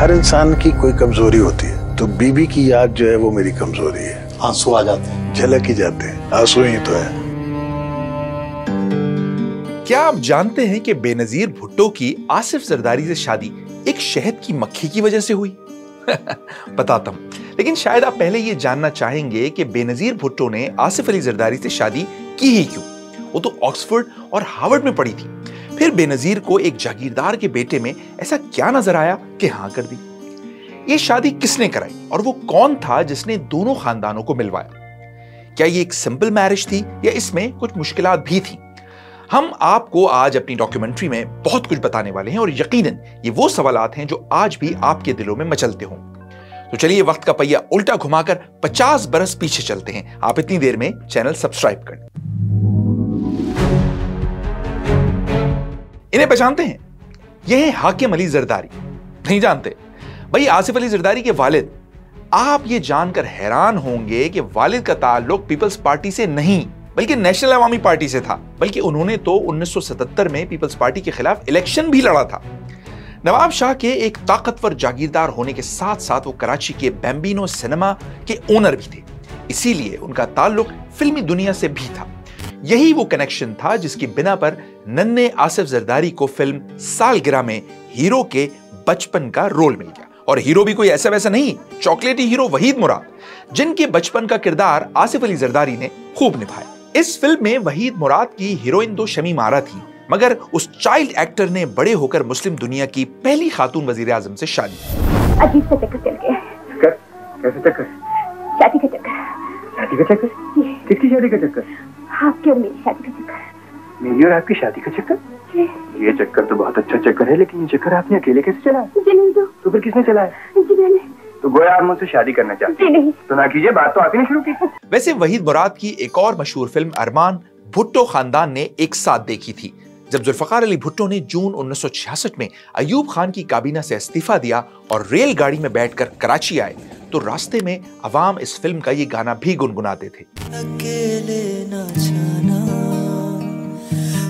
हर इंसान की कोई कमजोरी होती है, तो बीबी की याद जो है वो मेरी कमजोरी है। आंसू आ जाते हैं, झलक ही जाते हैं, आंसू ही तो है। क्या आप जानते हैं कि बेनजीर भुट्टो की आसिफ जरदारी से शादी एक शहद की मक्खी की वजह से हुई? बताता हूं, लेकिन शायद आप पहले यह जानना चाहेंगे कि बेनजीर भुट्टो ने आसिफ अली जरदारी से शादी की ही क्यों? वो तो ऑक्सफोर्ड और हार्वर्ड में पढ़ी थी। फिर बेनजीर को एक जागीरदार के बेटे में ऐसा क्या नजर आया कि हां कर दी? ये शादी किसने कराई और वो कौन था जिसने दोनों खानदानों को मिलवाया? क्या ये एक सिंपल मैरिज थी या इसमें कुछ मुश्किलात भी थी? हम आपको आज अपनी डॉक्यूमेंट्री में बहुत कुछ बताने वाले हैं और यकीनन ये वो सवालात हैं जो आज भी आपके दिलों में मचलते हों। तो चलिए वक्त का पहिया उल्टा घुमाकर 50 बरस पीछे चलते हैं। आप इतनी देर में चैनल सब्सक्राइब कर लें। इन्हें पहचानते हैं? यह है हाकिम अली जरदारी। नहीं जानते? भाई आसिफ अली जरदारी के वालिद। आप ये जानकर हैरान होंगे कि वालिद का ताल्लुक पीपल्स पार्टी से नहीं बल्कि नेशनल अवामी पार्टी से था। बल्कि उन्होंने तो 1977 में पीपल्स पार्टी के खिलाफ इलेक्शन भी लड़ा था। नवाब शाह के एक ताकतवर जागीरदार होने के साथ साथ वो कराची के बैम्बिनो सिनेमा के ओनर भी थे, इसीलिए उनका ताल्लुक फिल्मी दुनिया से भी था। यही वो कनेक्शन था जिसकी बिना पर नन्हे आसिफ जरदारी को फिल्म सालगिरह में हीरो के बचपन का रोल मिल गया। और हीरो भी कोई ऐसा वैसा नहीं, चॉकलेटी हीरो वहीद मुराद, जिनके बचपन का किरदार आसिफ अली जरदारी ने खूब निभाया। इस फिल्म में वहीद मुराद की हीरोइन तो शमी मारा थी, मगर उस चाइल्ड एक्टर ने बड़े होकर मुस्लिम दुनिया की पहली खातून वजीर आजम से शादी की। अजीब सा चक्कर चल गया। चक्कर? कैसे चक्कर? शादी का चक्कर। शादी का चक्कर? किसकी शादी का चक्कर? आपकी और मेरी शादी का चक्कर। मेरी और आपकी शादी का चक्कर? ये चक्कर तो बहुत अच्छा चक्कर है, लेकिन ये चक्कर आपने अकेले कैसे चलाया? जी नहीं तो फिर किसने चलाया? जी मैंने। तो गोया आप मुझसे शादी करना चाहते? जी नहीं। तो ना कीजिए, बात तो आपने नहीं शुरू की। वैसे वहीद मुराद की एक और मशहूर फिल्म अरमान भुट्टो खानदान ने एक साथ देखी थी। जब जुल्फकार अली भुट्टो ने जून 1966 में अयूब खान की काबीना से इस्तीफा दिया और रेलगाड़ी में बैठकर कराची आए, तो रास्ते में अवाम इस फिल्म का ये गाना भी गुनगुनाते थे। अकेले न जाना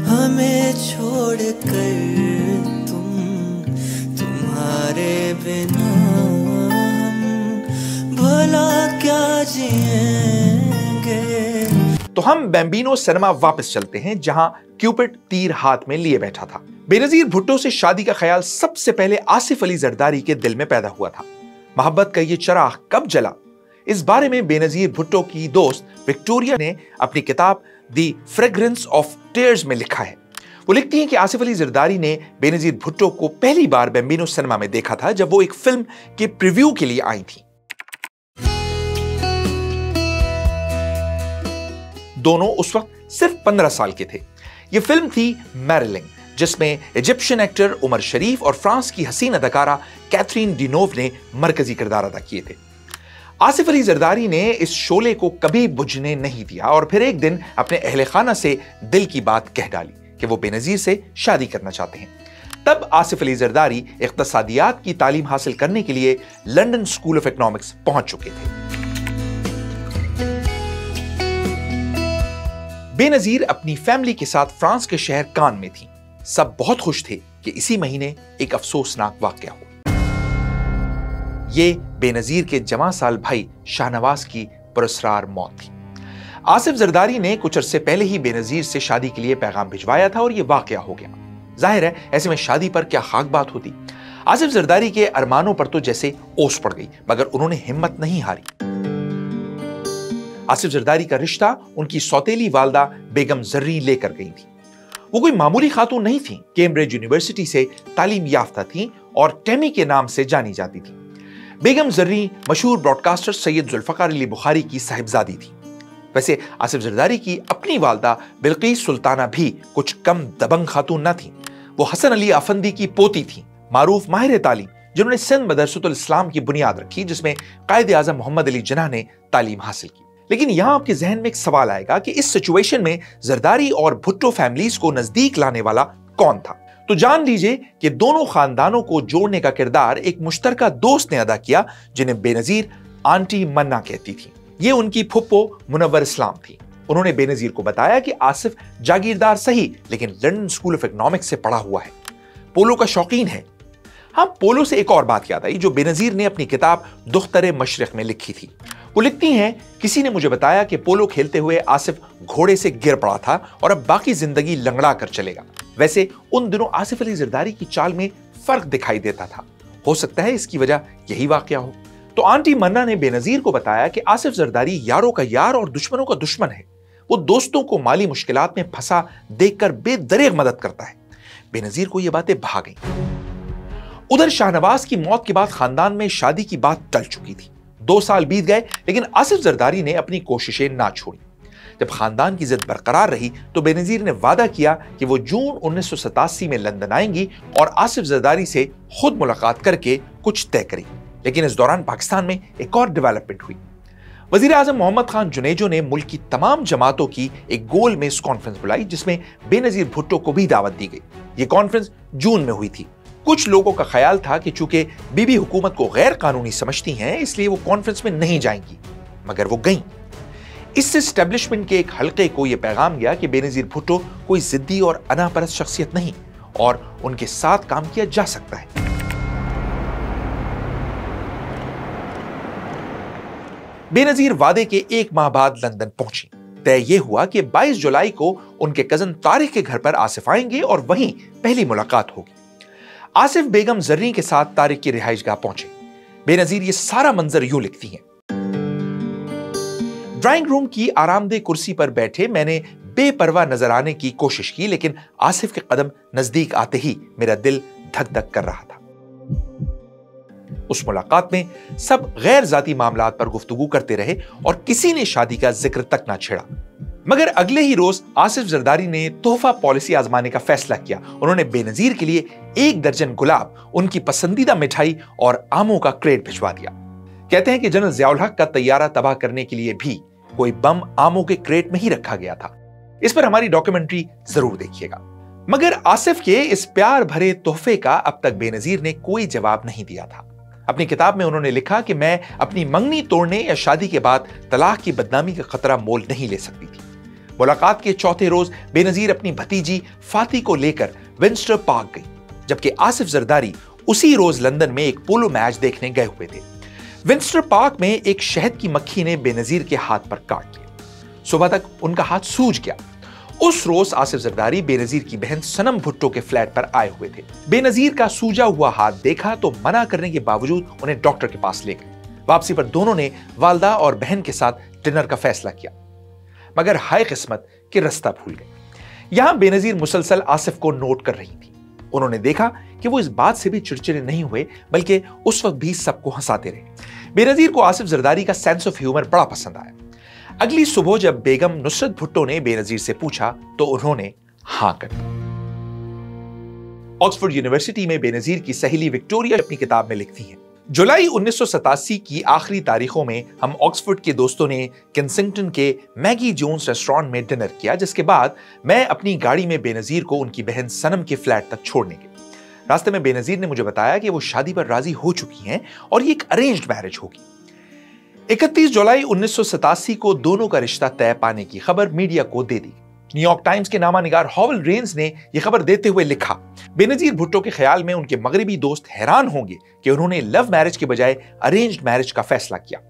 हमें छोड़ कर, तुम्हारे बिना हम भला क्या जिएंगे। तो हम बैम्बिनो सिनेमा वापस चलते हैं, जहां क्यूपिड तीर हाथ में लिए बैठा था। बेनजीर भुट्टो से शादी का ख्याल सबसे पहले आसिफ अली जरदारी के दिल में पैदा हुआ था। मोहब्बत का ये चराग कब जला, इस बारे में बेनजीर भुट्टो की दोस्त विक्टोरिया ने अपनी किताब द फ्रेग्रेंस ऑफ टीयर्स में लिखा है। वो लिखती हैं कि आसिफ अली जरदारी ने बेनजीर भुट्टो को पहली बार बैम्बिनो सिनेमा में देखा था जब वो एक फिल्म के प्रीव्यू के लिए आई थी। दोनों उस वक्त सिर्फ 15 साल के थे। यह फिल्म थी मैरिलिंग, जिसमें इजिप्शियन एक्टर उमर शरीफ और फ्रांस की हसीन अदाकारा कैथरीन डिनोव ने मरकजी किरदार अदा किए थे। आसिफ अली जरदारी ने इस शोले को कभी बुझने नहीं दिया और फिर एक दिन अपने अहले खाना से दिल की बात कह डाली कि वो बेनजीर से शादी करना चाहते हैं। तब आसिफ अली जरदारी इख्तिसादियात की तालीम हासिल करने के लिए लंदन स्कूल ऑफ इकोनॉमिक्स पहुंच चुके थे। बेनजीर अपनी फैमिली के साथ फ्रांस के शहर कान में थी। सब बहुत खुश थे कि इसी महीने एक अफसोसनाक वाकया हो। ये बेनजीर के जवां साल भाई शाहनवाज की पुरस्कार मौत थी। आसिफ जरदारी ने कुछ अरसे पहले ही बेनजीर से शादी के लिए पैगाम भिजवाया था और यह वाकया हो गया। जाहिर है ऐसे में शादी पर क्या खाक बात होती। आसिफ जरदारी के अरमानों पर तो जैसे ओस पड़ गई, मगर उन्होंने हिम्मत नहीं हारी। आसिफ जरदारी का रिश्ता उनकी सौतेली वालदा बेगम जर्री लेकर गई थी। वो कोई मामूली खातून नहीं थी, कैम्ब्रिज यूनिवर्सिटी से तालीम याफ्ता थी और टेमी के नाम से जानी जाती थी। बेगम जर्री मशहूर ब्रॉडकास्टर सैयद जुल्फकार अली बुखारी की साहिबजादी थी। वैसे आसिफ जरदारी की अपनी वालदा बिल्किस सुल्ताना भी कुछ कम दबंग खातून न थी। वो हसन अली अफंदी की पोती थी, मारूफ माहिर तालीम, जिन्होंने सिंध मदरसतुल इस्लाम की बुनियाद रखी, जिसमें कायदे आजम मोहम्मद अली जिन्ना ने तालीम हासिल की। लेकिन यहां आपके जहन में एक सवाल आएगा कि इस सिचुएशन में जरदारी और भुट्टो फैमिलीज को नजदीक लाने वाला कौन था? तो जान लीजिए कि दोनों खानदानों को जोड़ने का किरदार एक मुश्तरका दोस्त ने अदा किया, जिन्हें बेनजीर आंटी मन्ना कहती थी। ये उनकी फुप्पो मुनव्वर इस्लाम थी। उन्होंने बेनजीर को बताया कि आसिफ जागीरदार सही, लेकिन लंदन स्कूल ऑफ इकोनॉमिक्स से पढ़ा हुआ है, पोलो का शौकीन है, हाँ, पोलो से एक और बात याद आई जो बेनजीर ने अपनी किताब दुख्तर मशरिक में लिखी थी। वो लिखती हैं, किसी ने मुझे बताया कि पोलो खेलते हुए आसिफ घोड़े से गिर पड़ा था और अब बाकी जिंदगी लंगड़ा कर चलेगा। वैसे उन दिनों आसिफ अली जरदारी की चाल में फर्क दिखाई देता था। हो सकता है इसकी वजह यही वाकया हो। तो आंटी मन्ना ने बेनजीर को बताया कि आसिफ जरदारी यारों का यार और दुश्मनों का दुश्मन है। वो दोस्तों को माली मुश्किलात में फंसा देखकर बेदरेग मदद करता है। बेनजीर को ये बातें भा गईं। उधर शाहनवाज की मौत के बाद खानदान में शादी की बात टल चुकी थी। 2 साल बीत गए लेकिन आसिफ जरदारी ने अपनी कोशिशें ना छोड़ी। जब खानदान की जिद बरकरार रही तो बेनजीर ने वादा किया कि वो जून 1987 में लंदन आएंगी और आसिफ जरदारी से खुद मुलाकात करके कुछ तय करेंगी। लेकिन इस दौरान पाकिस्तान में एक और डेवलपमेंट हुई। वजीर आजम मोहम्मद खान जुनेजो ने मुल्क की तमाम जमातों की एक गोल मेज कॉन्फ्रेंस बुलाई जिसमें बेनजीर भुट्टो को भी दावत दी गई। ये कॉन्फ्रेंस जून में हुई थी। कुछ लोगों का ख्याल था कि चूंकि बीबी हुकूमत को गैर कानूनी समझती हैं इसलिए वो कॉन्फ्रेंस में नहीं जाएंगी, मगर वो गईं। इससे एस्टेब्लिशमेंट के एक हल्के को यह पैगाम गया कि बेनजीर भुट्टो कोई जिद्दी और अनापरस्त शख्सियत नहीं और उनके साथ काम किया जा सकता है। बेनजीर वादे के 1 माह बाद लंदन पहुंची। तय यह हुआ कि 22 जुलाई को उनके कजन तारिक के घर पर आसिफ आएंगे और वहीं पहली मुलाकात होगी। आसिफ बेगम जर्री के साथ तारिक की रिहाइशगाह पहुंचे। बेनजीर ये सारा मंजर यूं लिखती हैं, ड्राइंग रूम की आरामदेह कुर्सी पर बैठे मैंने बेपरवाह नजर आने की कोशिश की, लेकिन आसिफ के कदम नजदीक आते ही मेरा दिल धक धक कर रहा था। उस मुलाकात में सब गैर जाती मामलात पर गुफ्तगू करते रहे और किसी ने शादी का जिक्र तक ना छेड़ा। मगर अगले ही रोज आसिफ जरदारी ने तोहफा पॉलिसी आजमाने का फैसला किया। उन्होंने बेनजीर के लिए 1 दर्जन गुलाब, उनकी पसंदीदा मिठाई और आमों का क्रेट भिजवा दिया। कहते हैं कि जनरल जियाउल हक का तैयारा तबाह करने के लिए भी कोई बम आमों के क्रेट में ही रखा गया था। इस पर हमारी डॉक्यूमेंट्री जरूर देखिएगा। मगर आसिफ के इस प्यार भरे तोहफे का अब तक बेनजीर ने कोई जवाब नहीं दिया था। अपनी किताब में उन्होंने लिखा कि मैं अपनी मंगनी तोड़ने या शादी के बाद तलाक की बदनामी का खतरा मोल नहीं ले सकती थी। मुलाकात के चौथे रोज बेनजीर अपनी भतीजी फाती को लेकर विंस्टर पार्क गई, जबकि आसिफ जरदारी उसी रोज लंदन में एक पोलो मैच देखने गए हुए थे। विंस्टर पार्क में एक शहद की मक्खी ने बेनजीर के हाथ पर काट लिया। सुबह तक उनका हाथ सूज गया। उस रोज आसिफ जरदारी बेनजीर की बहन सनम भुट्टो के फ्लैट पर आए हुए थे। बेनजीर का सूजा हुआ हाथ देखा तो मना करने के बावजूद उन्हें डॉक्टर के पास ले गए। वापसी पर दोनों ने वालदा और बहन के साथ डिनर का फैसला किया, मगर हाय किस्मत के रास्ता भूल गए। यहां बेनजीर मुसलसल आसिफ को नोट कर रही थी। उन्होंने देखा कि वो इस बात से भी चिड़चिड़े नहीं हुए, बल्कि उस वक्त भी सबको हंसाते रहे। बेनजीर को आसिफ जरदारी का सेंस ऑफ ह्यूमर बड़ा पसंद आया। अगली सुबह जब बेगम नुसरत भुट्टो ने बेनजीर से पूछा तो उन्होंने हां कर दी। ऑक्सफोर्ड यूनिवर्सिटी में बेनजीर की सहेली विक्टोरिया अपनी किताब में लिखती हैं, जुलाई 1987 की आखिरी तारीखों में हम ऑक्सफोर्ड के दोस्तों ने केंसिंगटन के मैगी जोन्स रेस्टोरेंट में डिनर किया, जिसके बाद मैं अपनी गाड़ी में बेनजीर को उनकी बहन सनम के फ्लैट तक छोड़ने गए। रास्ते में बेनजीर ने मुझे बताया कि वो शादी पर राजी हो चुकी हैं और ये एक अरेंज्ड मैरिज होगी। 31 जुलाई 1987 को दोनों का रिश्ता तय पाने की खबर मीडिया को दे दी। न्यूयॉर्क टाइम्स के नामानिगार हॉवल रेंस ने यह खबर देते हुए लिखा, बेनजीर भुट्टो के ख्याल में उनके मगरबी दोस्त हैरान होंगे कि उन्होंने लव मैरिज के बजाय अरेंज्ड मैरिज का फैसला किया।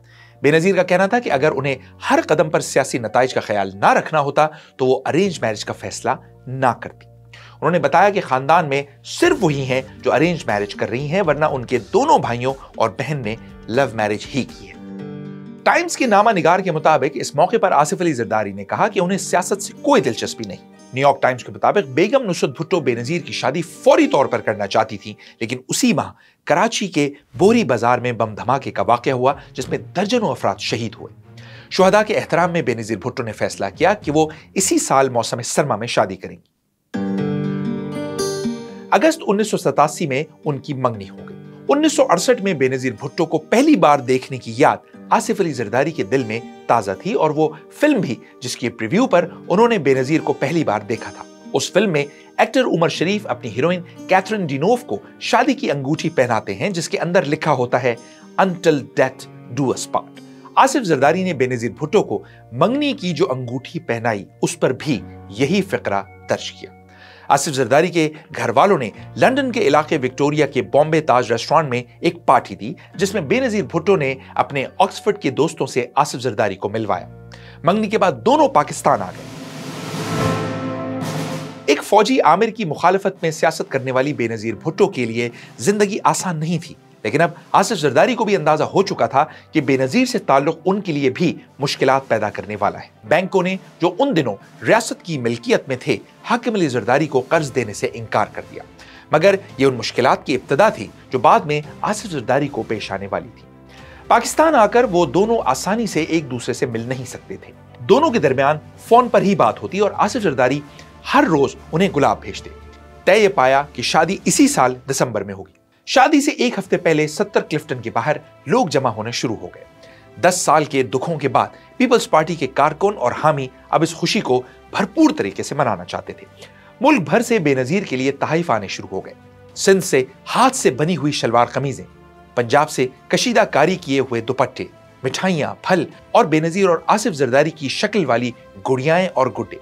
बेनजीर का कहना था कि अगर उन्हें हर कदम पर सियासी नताइज का ख्याल ना रखना होता तो वो अरेंज मैरिज का फैसला ना करती। उन्होंने बताया कि खानदान में सिर्फ वही हैं जो अरेंज मैरिज कर रही हैं, वरना उनके दोनों भाइयों और बहन ने लव मैरिज ही की है। टाइम्स के नामानिगार के मुताबिक इस मौके पर आसिफ अली जरदारी ने कहा कि उन्हें सियासत से कोई दिलचस्पी नहीं। न्यूयॉर्क टाइम्स के मुताबिक बेगम नुसरत भुट्टो बेनजीर की शादी फौरी तौर पर करना चाहती थी, लेकिन उसी माह कराची के बोरी बाजार में बम धमाके का वाकया हुआ जिसमें दर्जनों अफराद शहीद हुए। शुहदा के एहतराम में बेनजीर भुट्टो ने फैसला किया कि वो इसी साल मौसम सरमा में शादी करेंगी। अगस्त 1987 में उनकी मंगनी हो गई। 1968 में बेनजीर भुट्टो को पहली बार देखने की याद आसिफ अली जरदारी के दिल में ताजा थी और वो फिल्म भी जिसकी प्रीव्यू पर उन्होंने बेनजीर को पहली बार देखा था। उस फिल्म में एक्टर उमर शरीफ अपनी हीरोइन कैथरीन डिनोव को शादी की अंगूठी पहनाते हैं जिसके अंदर लिखा होता है until death do us part. Asif Zardari ने बेनजीर भुट्टो को मंगनी की जो अंगूठी पहनाई उस पर भी यही फिक्रा दर्ज किया। आसिफ जरदारी के घर वालों ने लंदन के इलाके विक्टोरिया के बॉम्बे ताज रेस्टोरेंट में एक पार्टी दी, जिसमें बेनजीर भुट्टो ने अपने ऑक्सफोर्ड के दोस्तों से आसिफ जरदारी को मिलवाया। मंगनी के बाद दोनों पाकिस्तान आ गए। एक फौजी आमिर की मुखालफत में सियासत करने वाली बेनजीर भुट्टो के लिए जिंदगी आसान नहीं थी, लेकिन अब आसिफ जरदारी को भी अंदाजा हो चुका था कि बेनजीर से ताल्लुक उनके लिए भी मुश्किलात पैदा करने वाला है। बैंकों ने, जो उन दिनों रियासत की मिल्कियत में थे, हाकिम अली जरदारी को कर्ज देने से इनकार कर दिया, मगर ये उन मुश्किलात की इब्तिदा थी जो बाद में आसिफ जरदारी को पेश आने वाली थी। पाकिस्तान आकर वो दोनों आसानी से एक दूसरे से मिल नहीं सकते थे। दोनों के दरमियान फोन पर ही बात होती और आसिफ जरदारी हर रोज उन्हें गुलाब भेजते। तय पाया कि शादी इसी साल दिसंबर में होगी। शादी से एक हफ्ते पहले 70 क्लिफ्टन के बाहर लोग जमा होने शुरू हो गए। 10 साल के दुखों के बाद पीपल्स पार्टी के कारकुन और हामी अब इस खुशी को भरपूर तरीके से मनाना चाहते थे। मुल्क भर से बेनजीर के लिए तहाइफ आने शुरू हो गए। सिंध से हाथ से बनी हुई शलवार कमीजें, पंजाब से कशीदा कारी किए हुए दुपट्टे, मिठाइयां, फल और बेनजीर और आसिफ जरदारी की शक्ल वाली गुड़ियाएं और गुड्डे।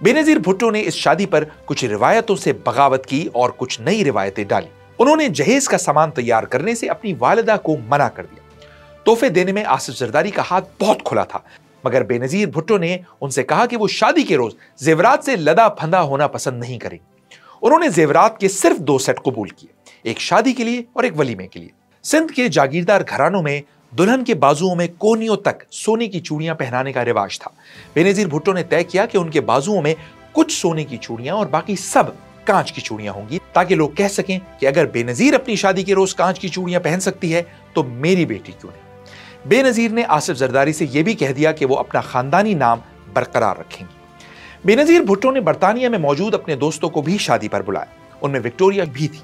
बेनजीर भुट्टो ने इस शादी पर कुछ रिवायतों से बगावत की और कुछ नई रिवायतें डाली। उन्होंने जहेज का सामान तैयार करने से अपनी वालिदा को मना कर दिया। तोहफे देने में आसिफ जरदारी का हाथ बहुत खुला था, मगर बेनजीर भुट्टो ने उनसे कहा कि वो शादी के रोज जेवरात से लदा फंदा होना पसंद नहीं करेंगे। उन्होंने जेवरात के सिर्फ 2 सेट कबूल किए, एक शादी के लिए और एक वलीमे के लिए। सिंध के जागीरदार घरानों में दुल्हन के बाजुओं में कोनियों तक सोने की चूड़ियां पहनाने का रिवाज था। बेनजीर भुट्टो ने तय किया कि उनके बाजुओं में कुछ सोने की चूड़ियां और बाकी सब कांच की चूड़ियां होंगी, ताकि लोग कह सकें कि अगर बेनजीर अपनी शादी के रोज कांच की चूड़ियां पहन सकती है तो मेरी बेटी क्यों नहीं। बेनजीर ने आसिफ जरदारी से यह भी कह दिया कि वो अपना खानदानी नाम बरकरार रखेंगी। बेनजीर भुट्टो ने बरतानिया में मौजूद अपने दोस्तों को भी शादी पर बुलाया, उनमें विक्टोरिया भी थी।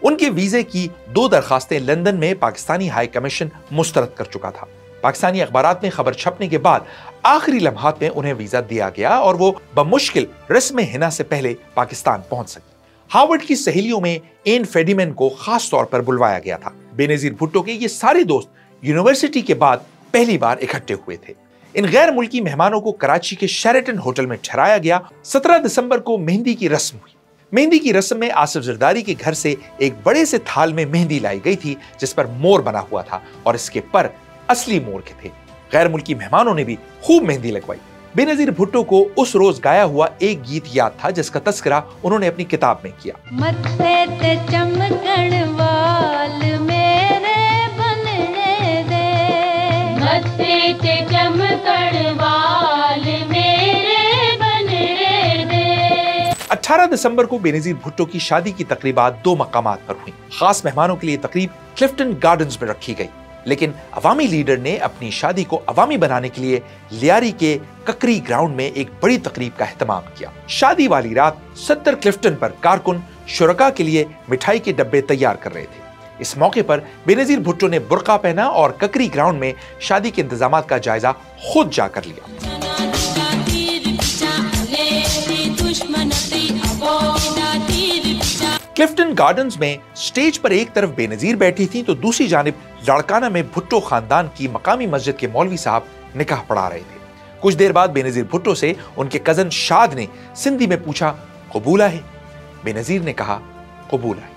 उनके वीजे की 2 दरखास्तें लंदन में पाकिस्तानी हाई कमीशन मुस्तरद कर चुका था। पाकिस्तानी अखबारात में खबर छपने के बाद आखिरी लम्हात में उन्हें वीजा दिया गया और वो बमुश्किल रस्म हिना से पहले पाकिस्तान पहुंच सकी। हार्वर्ड की सहेलियों में एन फेडिमैन को खास तौर पर बुलवाया गया था। बेनजीर भुट्टो के ये सारे दोस्त यूनिवर्सिटी के बाद पहली बार इकट्ठे हुए थे। इन गैर मुल्की मेहमानों को कराची के शेरेटन होटल में ठहराया गया। 17 दिसंबर को मेहंदी की रस्म हुई। मेहंदी की रस्म में आसिफ जरदारी के घर से एक बड़े से थाल में मेहंदी लाई गई थी, जिस पर मोर बना हुआ था और इसके पर असली मोर के थे। गैर मुल्की मेहमानों ने भी खूब मेहंदी लगवाई। बेनजीर भुट्टो को उस रोज गाया हुआ एक गीत याद था, जिसका तस्करा उन्होंने अपनी किताब में किया। मत्थे ते चमकण वाल मेरे बनने दे, मत्थे ते चमकण वाल मेरे बनने दे। 18 दिसंबर को बेनजीर भुट्टो की शादी की तकरीबात 2 मकामात पर हुई। खास मेहमानों के लिए तकरीब क्लिफ्टन गार्डन्स में रखी गई, लेकिन अवामी लीडर ने अपनी शादी को अवामी बनाने के लिए लियारी के ककरी ग्राउंड में एक बड़ी तकरीब का एहतमाम किया। शादी वाली रात 70 क्लिफ्टन पर कारकुन शुरका के लिए मिठाई के डब्बे तैयार कर रहे थे। इस मौके पर बेनजीर भुट्टो ने बुर्का पहना और ककरी ग्राउंड में शादी के इंतजामात का जायजा खुद जाकर लिया। क्लिफ्टन गार्डन्स में स्टेज पर एक तरफ बेनजीर बैठी थी तो दूसरी जानिब लाड़काना में भुट्टो खानदान की मकामी मस्जिद के मौलवी साहब निकाह पढ़ा रहे थे। कुछ देर बाद बेनजीर भुट्टो से उनके कजन शाद ने सिंधी में पूछा, कबूला है? बेनजीर ने कहा, कबूला है।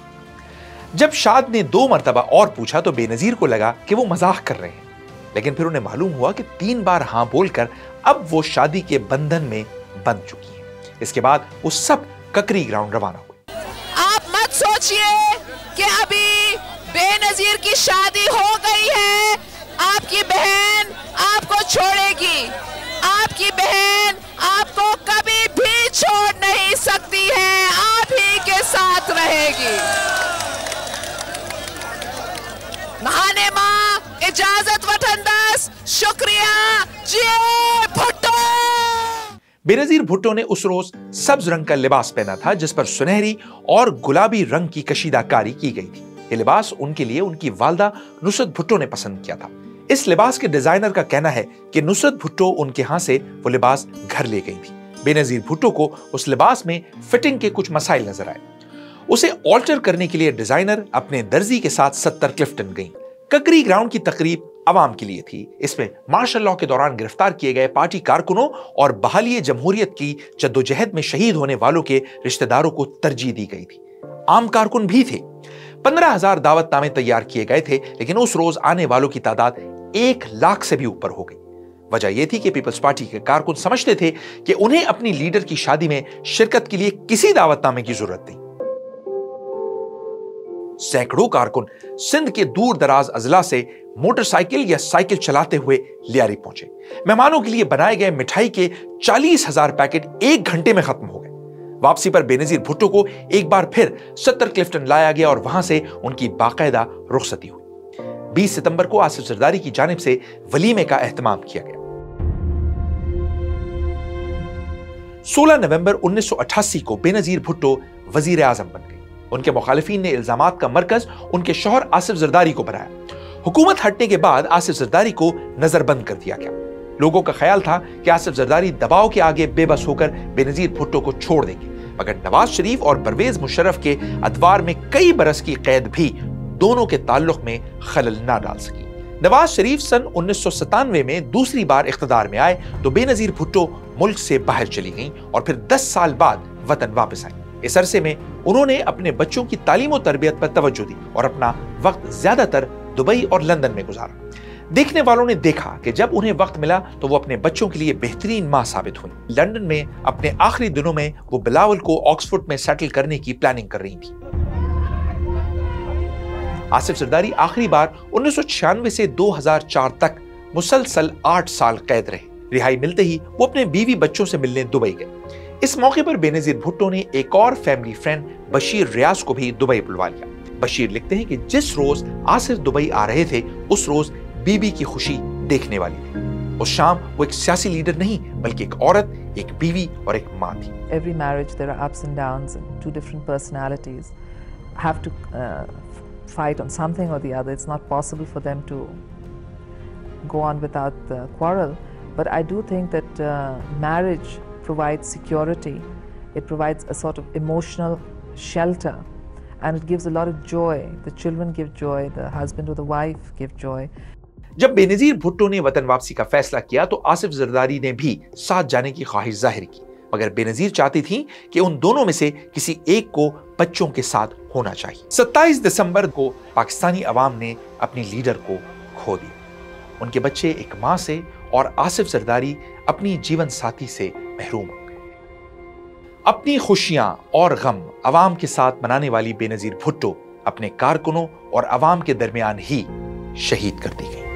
जब शाद ने 2 मरतबा और पूछा तो बेनजीर को लगा कि वो मजाक कर रहे हैं, लेकिन फिर उन्हें मालूम हुआ कि 3 बार हां बोलकर अब वो शादी के बंधन में बंध चुकी है। इसके बाद वो सब ककरी ग्राउंड रवाना हुए। आप मत सोचिए कि अभी बेनजीर की शादी हो गई है, आपकी बहन आपको छोड़ेगी। आपकी बहन आपको कभी भी छोड़ नहीं सकती है, आप ही के साथ रहेगी। नहाने मां इजाजत वठंदस, शुक्रिया जी भुट्टो। बेनजीर भुट्टो ने उस रोज सब्ज रंग का लिबास पहना था, जिस पर सुनहरी और गुलाबी रंग की कशीदाकारी की गई थी। ये लिबास उनके लिए उनकी वालदा नुसरत भुट्टो ने पसंद किया था। इस लिबास के डिजाइनर का कहना है कि नुसरत भुट्टो उनके यहां से वो लिबास घर ले गई थी। बेनजीर भुट्टो को उस लिबास में फिटिंग के कुछ मसाइल नजर आए। उसे ऑल्टर करने के लिए डिजाइनर अपने दर्जी के साथ 70 क्लिफ्टन गई। ककरी ग्राउंड की तकरीब अवाम के लिए थी। इसमें मार्शल लॉ के दौरान गिरफ्तार किए गए पार्टी कारकुनों और बहाली जमहूरियत की जद्दोजहद में शहीद होने वालों के रिश्तेदारों को तरजीह दी गई थी। आम कारकुन भी थे। 15,000 दावतनामे तैयार किए गए थे, लेकिन उस रोज आने वालों की तादाद 1 लाख से भी ऊपर हो गई। वजह यह थी कि पीपल्स पार्टी के कारकुन समझते थे कि उन्हें अपनी लीडर की शादी में शिरकत के लिए किसी दावतनामे की जरूरत नहीं। सैकड़ों कारकुन सिंध के दूर दराज अजला से मोटरसाइकिल या साइकिल चलाते हुए लियारी पहुंचे। मेहमानों के लिए बनाए गए मिठाई के 40,000 पैकेट 1 घंटे में खत्म हो गए। वापसी पर बेनजीर भुट्टो को एक बार फिर 70 क्लिफ्टन लाया गया और वहां से उनकी बाकायदा रुखसती हुई। 20 सितंबर को आसिफ जरदारी की जानिब से वलीमे का एहतमाम किया गया। 16 नवंबर 1988 को बेनजीर भुट्टो वजीर आजम बन गए। उनके मुखालिफिन ने इल्जामात का मरकज उनके शौहर आसिफ जरदारी को बनाया। हुकूमत हटने के बाद आसिफ जरदारी को नजरबंद कर दिया गया। लोगों का ख्याल था कि आसिफ जरदारी दबाव के आगे बेबस होकर बेनजीर भुट्टो को छोड़ देंगे, मगर नवाज शरीफ और परवेज मुशर्रफ के अदवार में कई बरस की कैद भी दोनों के ताल्लुक में खलल ना डाल सकी। नवाज शरीफ सन 1997 में दूसरी बार इख्तिदार में आए तो बेनजीर भुट्टो मुल्क से बाहर चली गईं और फिर 10 साल बाद वतन वापस आई। इस अरसे में उन्होंने अपने बच्चों की तालीम और तरबियत पर तवज्जो दी और अपना वक्त ज्यादातर दुबई और लंदन में गुजारा। देखने वालों ने देखा कि जब उन्हें वक्त मिला तो वो अपने बच्चों के लिए बेहतरीन मां साबित हुई। लंदन में अपने आखिरी दिनों में वो बिलावल को ऑक्सफोर्ड में सेटल करने की प्लानिंग कर रही थी। आसिफ जरदारी आखिरी बार 1996 से 2004 तक मुसलसल 8 साल कैद रहे। रिहाई मिलते ही वो अपने बीवी बच्चों से मिलने दुबई गए। इस मौके पर बेनजीर भुट्टो ने एक और फैमिली फ्रेंड बशीर रियाज को भी दुबई बुलवा लिया। बशीर लिखते हैं कि जिस रोज आसिफ दुबई आ रहे थे उस रोज बीबी की खुशी देखने वाली थी। उस शाम वो एक सियासी लीडर नहीं बल्कि एक औरत, एक बीवी और एक मां थी। Every marriage there are ups and downs and two different personalities have to fight on something or the other. It's not possible for them to go on without the quarrel. But I do think that marriage provides security. It provides a sort of emotional shelter, and it gives a lot of joy. The children give joy. The husband or the wife give joy. जब बेनजीर भुट्टो ने वतन वापसी का फैसला किया तो आसिफ जरदारी ने भी साथ जाने की ख्वाहिश जाहिर की, मगर बेनजीर चाहती थी कि उन दोनों में से किसी एक को बच्चों के साथ होना चाहिए। 27 दिसंबर को पाकिस्तानी अवाम ने अपनी लीडर को खो दिया। उनके बच्चे एक मां से और आसिफ जरदारी अपनी जीवन साथी से महरूम हो गए। अपनी खुशियां और गम अवाम के साथ मनाने वाली बेनजीर भुट्टो अपने कारकुनों और अवाम के दरमियान ही शहीद कर दी गई।